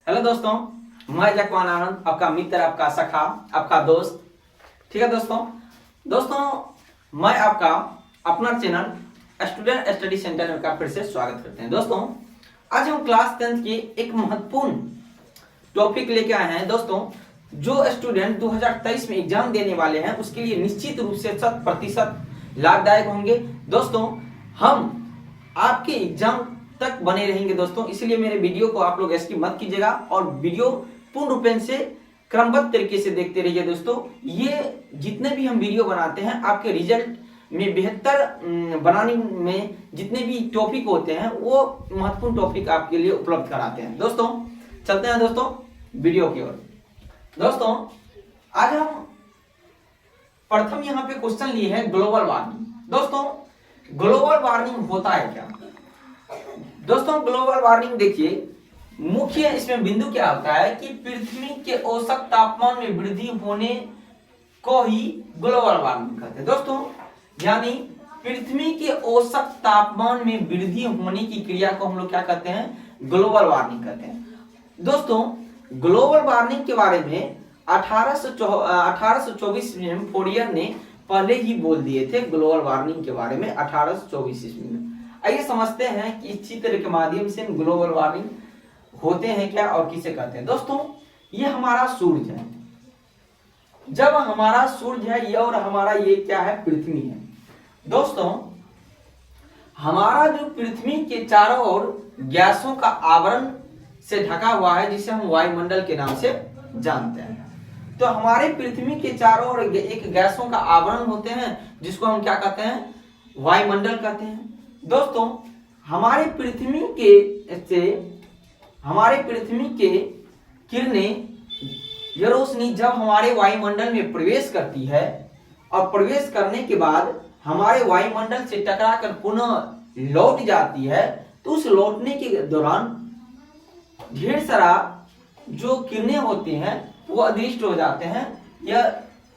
Hello दोस्तों, मैं जकवान आनंद, आपका मित्र, आपका सखा, आपका दोस्त। ठीक है दोस्तों मैं आपका अपना चैनल स्टूडेंट स्टडी सेंटर में का फिर से स्वागत करते हैं। दोस्तों आज हम क्लास 10th की एक महत्वपूर्ण टॉपिक लेके आए हैं। दोस्तों जो स्टूडेंट 2023 में एग्जाम देने वाले हैं उसके लिए निश्चित रूप से 100% लाभदायक होंगे। दोस्तों हम आपके एग्जाम तक बने रहेंगे दोस्तों, इसलिए मेरे वीडियो को आप लोग स्किप मत कीजिएगा और वीडियो पूर्ण रूपेण से क्रमबद्ध तरीके से देखते रहिए। दोस्तों ये जितने भी हम वीडियो बनाते हैं आपके रिजल्ट में बेहतर बनाने में जितने भी टॉपिक होते हैं वो महत्वपूर्ण टॉपिक आपके लिए उपलब्ध कराते हैं। दोस्तों चलते हैं दोस्तों वीडियो की ओर। दोस्तों आज हम प्रथम यहाँ पे क्वेश्चन लिए हैं ग्लोबल वार्मिंग। दोस्तों ग्लोबल वार्मिंग होता है क्या? दोस्तों ग्लोबल वार्मिंग देखिए, मुख्य इसमें बिंदु क्या होता है कि पृथ्वी के औसत तापमान में वृद्धि होने को ही ग्लोबल वार्मिंग कहते हैं। दोस्तों यानी पृथ्वी के औसत तापमान में वृद्धि होने की क्रिया को हम लोग क्या कहते हैं? ग्लोबल वार्मिंग कहते हैं। दोस्तों ग्लोबल वार्मिंग के बारे में 1824 में फोरियर ने पहले ही बोल दिए थे ग्लोबल वार्मिंग के बारे में 1824 ईस्वी में। आइए समझते हैं कि इस चित्र के माध्यम से ग्लोबल वार्मिंग होते हैं क्या और किसे कहते हैं। दोस्तों ये हमारा सूर्य है, जब हमारा सूर्य है ये और हमारा ये क्या है? पृथ्वी है। दोस्तों हमारा जो पृथ्वी के चारों ओर गैसों का आवरण से ढका हुआ है जिसे हम वायुमंडल के नाम से जानते हैं। तो हमारे पृथ्वी के चारों ओर एक गैसों का आवरण होते हैं जिसको हम क्या कहते हैं? वायुमंडल कहते हैं। दोस्तों हमारे पृथ्वी के किरणें यह रोशनी जब हमारे वायुमंडल में प्रवेश करती है और प्रवेश करने के बाद हमारे वायुमंडल से टकराकर पुनः लौट जाती है, तो उस लौटने के दौरान ढेर सारा जो किरणें होती हैं वो अदृश्य हो जाते हैं या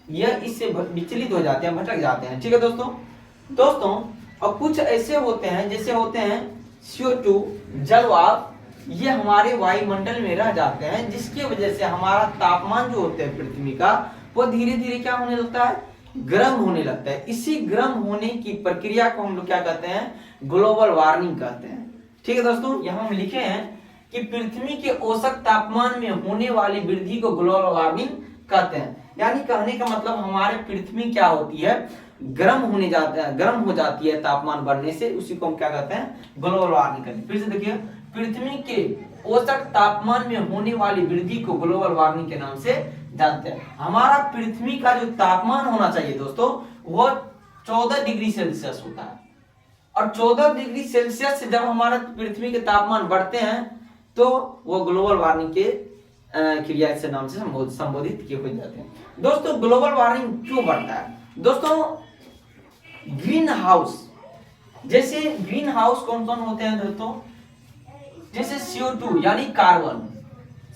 इससे विचलित हो जाते हैं, भटक जाते हैं। ठीक है दोस्तों और कुछ ऐसे होते हैं जैसे होते हैं CO2 जलवाष्प, ये हमारे वायुमंडल में रह जाते हैं जिसकी वजह से हमारा तापमान जो होता है पृथ्वी का वो धीरे धीरे क्या होने लगता है? गर्म होने लगता है। इसी गर्म होने की प्रक्रिया को हम लोग क्या कहते हैं? ग्लोबल वार्मिंग कहते हैं। ठीक है दोस्तों, यहाँ हम लिखे हैं कि पृथ्वी के औसत तापमान में होने वाली वृद्धि को ग्लोबल वार्मिंग कहते हैं। यानी कहने का मतलब हमारे पृथ्वी क्या होती है? गर्म हो जाती है तापमान बढ़ने से, उसी को हम क्या कहते हैं? ग्लोबल वार्मिंग कहते हैं। फिर से देखिए, पृथ्वी के औसत तापमान में होने वाली वृद्धि को ग्लोबल वार्मिंग के नाम से जानते हैं। हमारा पृथ्वी का जो तापमान होना चाहिए दोस्तों वो 14 डिग्री सेल्सियस होता है, और 14 डिग्री सेल्सियस से जब हमारा पृथ्वी के तापमान बढ़ते हैं तो वो ग्लोबल वार्मिंग के क्रिया से नाम से संबोधित किए हुए जाते हैं। दोस्तों ग्लोबल वार्मिंग क्यों बढ़ता है? दोस्तों ग्रीन हाउस, जैसे ग्रीन हाउस कौन कौन होते हैं दोस्तों? जैसे CO2 यानी कार्बन,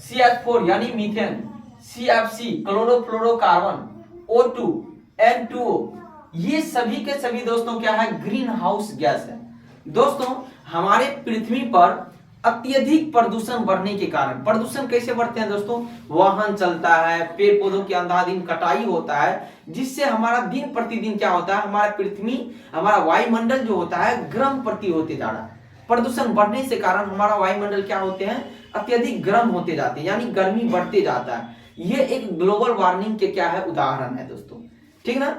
CH4 यानी methane, CFC chlorofluorocarbon, O2, N2O, ये सभी के सभी दोस्तों क्या है? ग्रीन हाउस गैस है। दोस्तों हमारे पृथ्वी पर अत्यधिक प्रदूषण बढ़ने के कारण, प्रदूषण कैसे बढ़ते हैं दोस्तों? वाहन चलता है, पेड़ पौधों की अंधाधुंध कटाई होता है, जिससे हमारा दिन प्रतिदिन क्या होता है? हमारा पृथ्वी, हमारा वायुमंडल जो होता है गर्म प्रति होते जा रहा है। प्रदूषण बढ़ने से कारण हमारा वायुमंडल क्या होते हैं? अत्यधिक गर्म होते जाते हैं, यानी गर्मी बढ़ते जाता है। ये एक ग्लोबल वार्मिंग के क्या है? उदाहरण है दोस्तों। ठीक ना?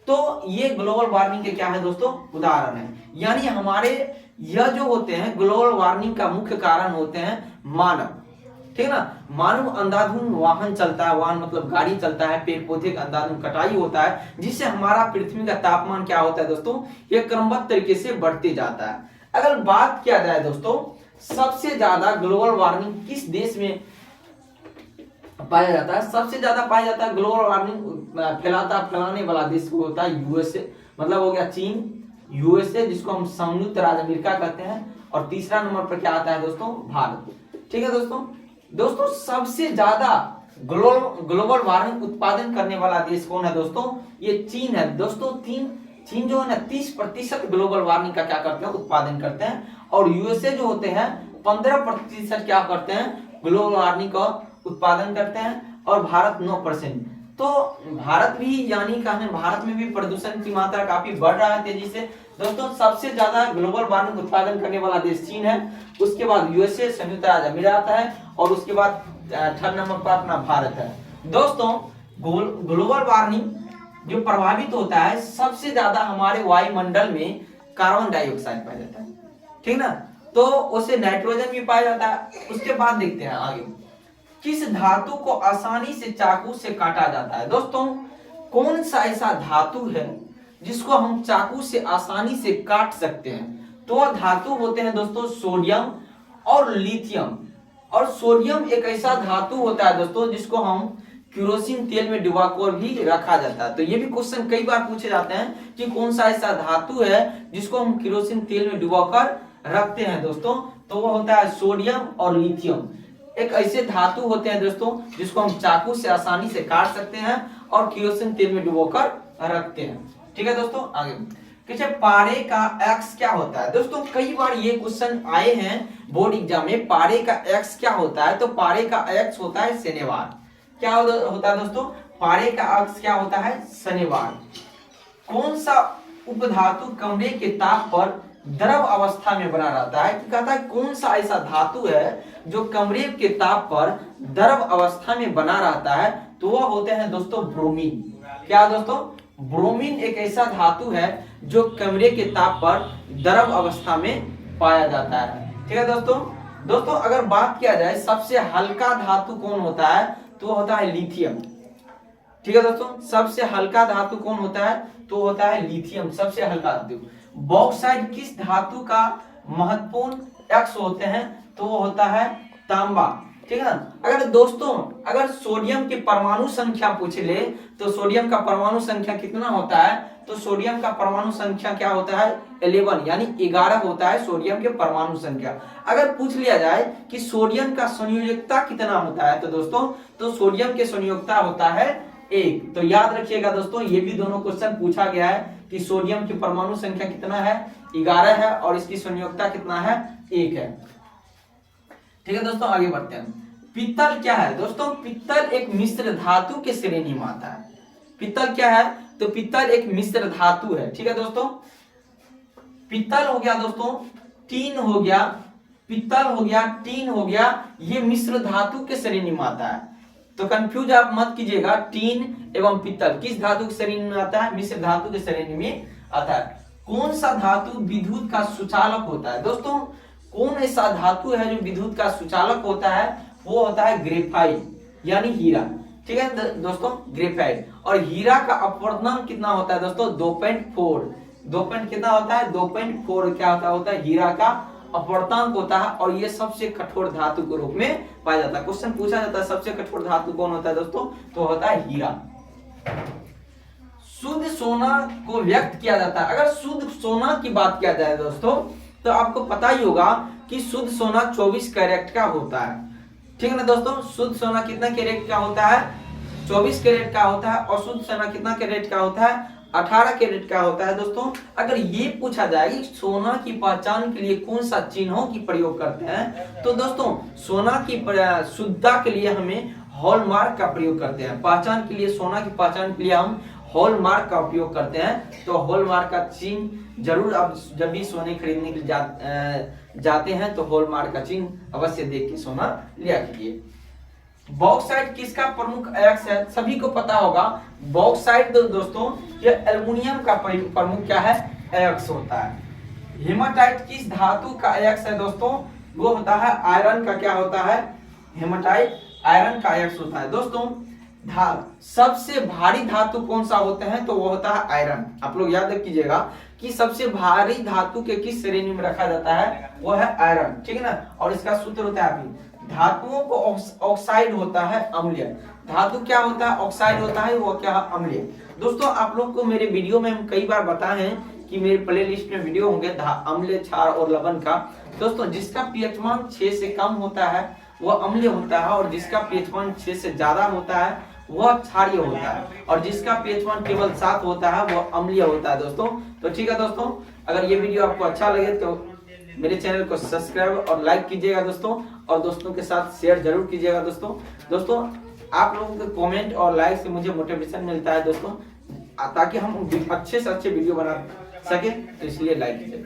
तो ये ग्लोबल वार्मिंग के क्या है दोस्तों? उदाहरण है। यानी हमारे यह जो होते हैं ग्लोबल वार्मिंग का मुख्य कारण होते हैं मानव। ठीक ना? मानव अंधाधुंध वाहन चलता है, वाहन मतलब गाड़ी चलता है, पेड़ पौधे का अंधाधुंध कटाई होता है, जिससे हमारा पृथ्वी का तापमान क्या होता है दोस्तों? ये क्रमबद्ध तरीके से बढ़ते जाता है। अगर बात किया जाए दोस्तों सबसे ज्यादा ग्लोबल वार्मिंग किस देश में पाया जाता है? सबसे ज्यादा पाया जाता है ग्लोबल वार्मिंग फैलाने वाला देश होता है USA, मतलब हो गया चीन, USA जिसको हम संयुक्त राज्य अमेरिका कहते हैं, और तीसरा नंबर पर क्या आता है दोस्तों? भारत। ठीक है दोस्तों सबसे ज्यादा ग्लोबल वार्मिंग उत्पादन करने वाला देश कौन है दोस्तों? ये चीन है। दोस्तों चीन जो है ना 30% ग्लोबल वार्मिंग का क्या करते हैं? उत्पादन करते हैं, और USA जो होते हैं 15% क्या करते हैं? ग्लोबल वार्मिंग का उत्पादन करते हैं और भारत 9%। तो भारत भी यानी कहने भारत में भी प्रदूषण की मात्रा काफी बढ़ रहा है तेजी से। दोस्तों सबसे ज्यादा ग्लोबल वार्मिंग उत्पादन करने वाला देश चीन है, उसके बाद यूएसए संयुक्त राज्य अमीरात है और उसके बाद थर्ड नंबर पर अपना भारत है। दोस्तों ग्लोबल वार्मिंग जो प्रभावित होता है सबसे ज्यादा हमारे वायुमंडल में कार्बन डाइऑक्साइड पाया जाता है, ठीक ना, तो उसे नाइट्रोजन भी पाया जाता है। उसके बाद देखते हैं आगे, किस धातु को आसानी से चाकू से काटा जाता है। दोस्तों कौन सा ऐसा धातु है जिसको हम चाकू से आसानी से काट सकते हैं, तो वह धातु होते हैं दोस्तों सोडियम और लिथियम। और सोडियम एक ऐसा धातु होता है दोस्तों जिसको हम केरोसिन तेल में डुबाकर भी रखा जाता है। तो ये भी क्वेश्चन कई बार पूछे जाते हैं कि कौन सा ऐसा धातु है जिसको हम केरोसिन तेल में डुबाकर रखते हैं दोस्तों, तो वो होता है सोडियम और लिथियम। एक ऐसे धातु होते हैं दोस्तों जिसको हम चाकू से आसानी से काट सकते हैं और केरोसिन तेल में डुबोकर रखते हैं। ठीक है दोस्तों, आगे किसे पारे का एक्स क्या होता है। दोस्तों कई बार ये क्वेश्चन आए हैं बोर्ड एग्जाम में, पारे का एक्स क्या होता है, तो पारे का एक्स होता है शनिवार। क्या होता है दोस्तों, पारे का एक्स क्या होता है, शनिवार। कौन सा उपधातु कमरे के ताप पर द्रव अवस्था में बना रहता है, कि कहता है कौन सा ऐसा धातु है जो कमरे के ताप पर द्रव अवस्था में बना रहता है, तो वह होते हैं दोस्तों ब्रोमीन। क्या दोस्तों, ब्रोमीन एक ऐसा धातु है जो कमरे के ताप पर द्रव अवस्था में पाया जाता है। ठीक है दोस्तों अगर बात किया जाए सबसे हल्का धातु कौन होता है, तो होता है लिथियम। ठीक है दोस्तों, सबसे हल्का धातु कौन होता है, तो होता है लिथियम, सबसे हल्का धातु। बॉक्साइट किस धातु का महत्वपूर्ण एक्स होते हैं, तो वो होता है तांबा। ठीक है ना। अगर दोस्तों अगर सोडियम की परमाणु संख्या पूछ ले तो सोडियम का परमाणु संख्या कितना होता है, तो सोडियम का परमाणु संख्या क्या होता है 11, यानी 11 होता है सोडियम के परमाणु संख्या। अगर पूछ लिया जाए कि सोडियम का संयोजकता कितना होता है, तो दोस्तों तो सोडियम के संयोजकता होता है 1। तो याद रखिएगा दोस्तों, ये भी दोनों क्वेश्चन पूछा गया है कि सोडियम की परमाणु संख्या कितना है 11 है और इसकी संयोजकता कितना है 1 है। ठीक है दोस्तों, आगे बढ़ते हैं। पित्तल क्या है दोस्तों, पित्तल एक मिश्र धातु के श्रेणी में आता है। पित्तल क्या है, तो पित्तल एक मिश्र धातु है। ठीक है दोस्तों, पित्तल हो गया दोस्तों, टीन हो गया, पित्तल हो गया, टीन हो गया, ये मिश्र धातु के श्रेणी में आता है। तो कंफ्यूज आप मत कीजिएगा, टीन एवं पित्तल किस धातु की श्रेणी में आता है, मिश्र धातु की श्रेणी में आता है। कौन सा धातु विद्युत का सुचालक होता है। दोस्तों कौन ऐसा धातु है जो विद्युत का सुचालक होता है, वो होता है ग्रेफाइट यानी हीरा। ठीक है दोस्तों, ग्रेफाइट। और हीरा का अपवर्तनांक कितना होता है दोस्तों 2.4 कितना होता है 2.4 क्या होता है हीरा का अपवर्तनांक होता है। और ये सबसे कठोर धातु के रूप में पाया जाता है। क्वेश्चन पूछा जाता है सबसे कठोर धातु कौन होता है दोस्तों, तो होता है हीरा। शुद्ध सोना को व्यक्त किया जाता है। अगर शुद्ध सोना की बात किया जाए दोस्तों, तो आपको पता ही होगा कि शुद्ध सोना 24 कैरेट का होता है। ठीक है ना दोस्तों, शुद्ध सोना कितना कैरेट का होता है 24 कैरेट का होता है। और शुद्ध सोना कितना कैरेट का होता है 18 कैरेट का होता है। दोस्तों अगर ये पूछा जाए कि सोना की पहचान के लिए कौन सा चिन्हों की प्रयोग करते हैं, तो दोस्तों सोना की शुद्धता के लिए हमें हॉलमार्क का प्रयोग करते हैं। पहचान के लिए, सोना की पहचान के लिए हम हॉलमार्क का उपयोग करते हैं। तो हॉलमार्क का चिन्ह जरूर आप जब भी सोने खरीदने के लिए जाते हैं तो हॉलमार्क का चिन्ह अवश्य देख के सोना लिया कीजिए। बॉक्साइट किसका प्रमुख अयस्क है, सभी को पता होगा। बॉक्साइट दोस्तों ये एल्युमिनियम का प्रमुख क्या है अयस्क होता है। हेमाटाइट किस धातु का अयस्क है दोस्तों, वो होता है आयरन का। क्या होता है हेमाटाइट आयरन का अयस्क होता है। दोस्तों सबसे भारी धातु कौन सा होते हैं, तो वो होता है आयरन। आप लोग याद रखिएगा कि सबसे भारी धातु के किस श्रेणी में रखा जाता है, वो है आयरन। ठीक है ना। और इसका सूत्र होता है अभी धातुओं को ऑक्साइड होता है अम्लीय। धातु क्या होता है ऑक्साइड होता है, वो क्या है अम्लीय। दोस्तों आप लोग को मेरे वीडियो में हम कई बार बताए हैं कि मेरे प्ले लिस्ट में वीडियो होंगे अम्लीय, क्षार और लवण का। दोस्तों जिसका पीएच मान 6 से कम होता है वह अम्लीय होता है, और जिसका पीएच मान 6 से ज्यादा होता है वह क्षारीय होता है, और जिसका पीएच मान केवल 7 होता है वह अम्लीय होता है दोस्तों। तो ठीक है दोस्तों, अगर ये वीडियो आपको अच्छा लगे तो मेरे चैनल को सब्सक्राइब और लाइक कीजिएगा दोस्तों, और दोस्तों के साथ शेयर जरूर कीजिएगा दोस्तों आप लोगों के कमेंट और लाइक से मुझे मोटिवेशन मिलता है दोस्तों, ताकि हम अच्छे से अच्छे वीडियो बना सके, तो इसलिए लाइक कीजिए।